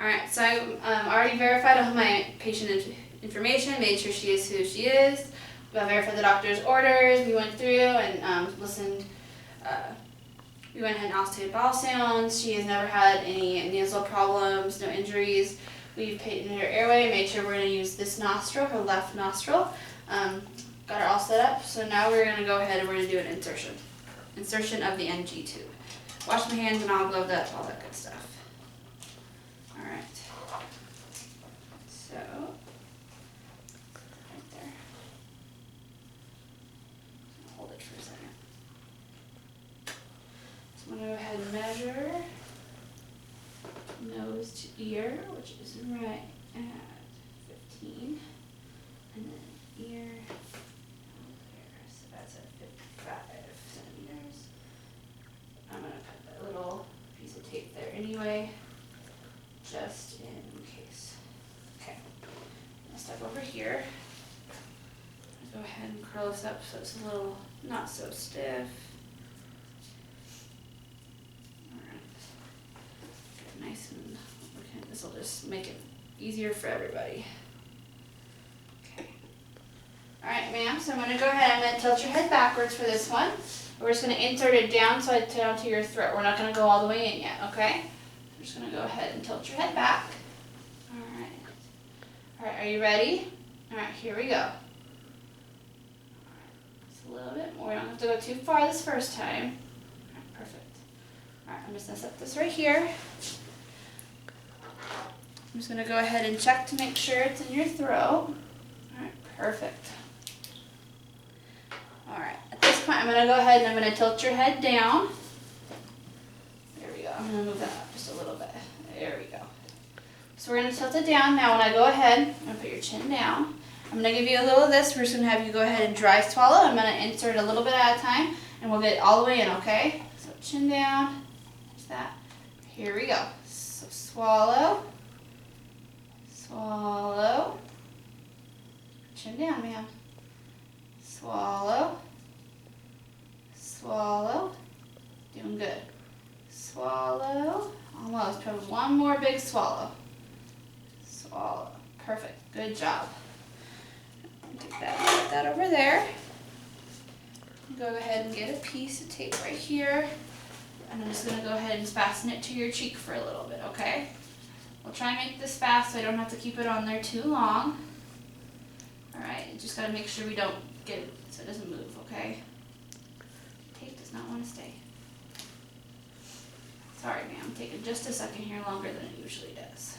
Alright, so I already verified all my patient information, made sure she is who she is. We verified the doctor's orders. We went through and listened. We went ahead and oscillated bowel sounds. She has never had any nasal problems, no injuries. We've painted her airway, made sure we're going to use this nostril, her left nostril. Got her all set up. So now we're going to go ahead and we're going to do an insertion. Insertion of the NG tube. Wash my hands and all gloved up, all that good stuff. Alright. So, right there. Hold it for a second. So I'm going to go ahead and measure nose to ear, which is right at 15. And then ear, there, so that's at 55 centimeters. I'm going to put a little piece of tape there anyway, just in case. Okay, I'm going to step over here. Go ahead and curl this up so it's a little not so stiff. Alright, get it nice and okay. This will just make it easier for everybody. Okay. Alright, ma'am, so I'm going to go ahead, I'm going to tilt your head backwards for this one. We're just going to insert it down so it's down to your throat. We're not going to go all the way in yet, okay? I'm just going to go ahead and tilt your head back. Alright. Alright, are you ready? Alright, here we go. Just a little bit more. We don't have to go too far this first time. Alright, perfect. Alright, I'm just going to set this right here. I'm just going to go ahead and check to make sure it's in your throat. Alright, perfect. Alright, at this point I'm going to go ahead and I'm going to tilt your head down. There we go. I'm going to move that up just a little bit. There we go. So we're going to tilt it down. Now when I go ahead, I'm going to put your chin down. I'm going to give you a little of this. We're just going to have you go ahead and dry swallow. I'm going to insert a little bit at a time and we'll get it all the way in, okay? So chin down. There's that. Here we go. So swallow. Swallow. Chin down, ma'am. Swallow. Swallow. Doing good. Swallow. Almost. Put one more big swallow. Swallow. Perfect. Good job. Take that, put that over there. Go ahead and get a piece of tape right here. And I'm just going to go ahead and fasten it to your cheek for a little bit, okay? We'll try and make this fast so I don't have to keep it on there too long. Alright, just got to make sure we don't get it so it doesn't move, okay? Tape does not want to stay. Sorry, ma'am. Taking just a second here, longer than it usually does.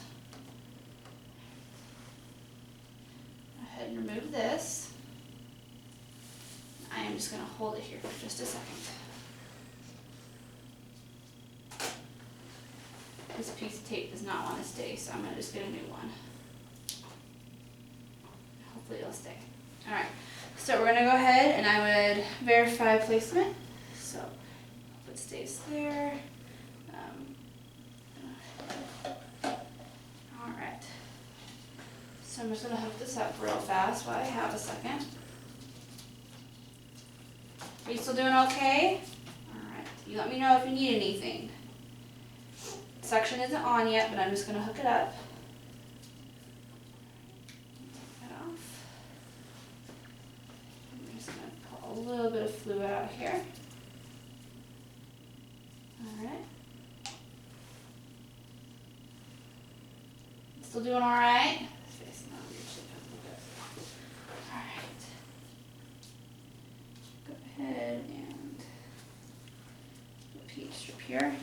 Go ahead and remove this. I am just going to hold it here for just a second. This piece of tape does not want to stay, so I'm going to just get a new one. Hopefully it'll stay. Alright, so we're going to go ahead and I would verify placement. So, hope it stays there. Alright. So I'm just going to hook this up real fast while I have a second. Are you still doing okay? Alright, you let me know if you need anything. Suction isn't on yet, but I'm just going to hook it up. Take that off. I'm just going to pull a little bit of fluid out here. Alright. Still doing alright? Alright. Go ahead and repeat strip here.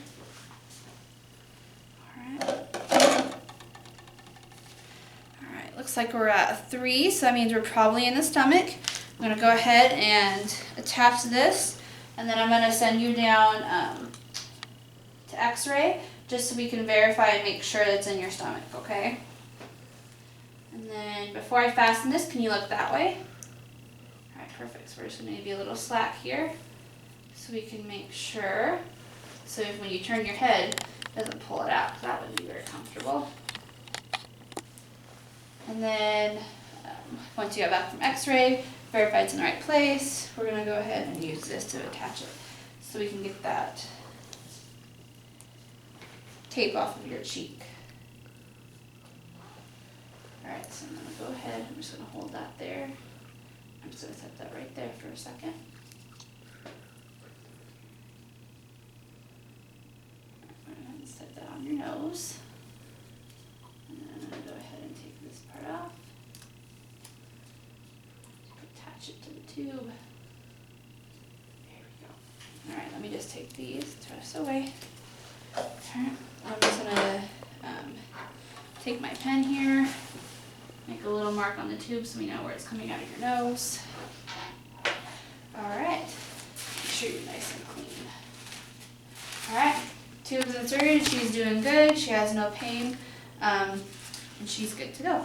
Alright, looks like we're at 3, so that means we're probably in the stomach. I'm going to go ahead and attach this, and then I'm going to send you down to x-ray, just so we can verify and make sure that it's in your stomach, okay? And then before I fasten this, can you look that way? Alright, perfect. So we're just going to give you a little slack here, so we can make sure, so if when you turn your head, it doesn't pull it out, because that wouldn't be very comfortable. And then, once you get back from x-ray, verify it's in the right place, we're going to go ahead and use this to attach it, so we can get that tape off of your cheek. So I'm gonna go ahead, I'm just gonna hold that there. I'm just gonna set that right there for a second. Go ahead and set that on your nose. And then I'm gonna go ahead and take this part off. Attach it to the tube. There we go. Alright, let me just take these, throw this away. I'm just gonna take my pen here, make a little mark on the tube so we know where it's coming out of your nose. Alright, make sure you're nice and clean. Alright, tube's inserted, she's doing good, she has no pain, and she's good to go.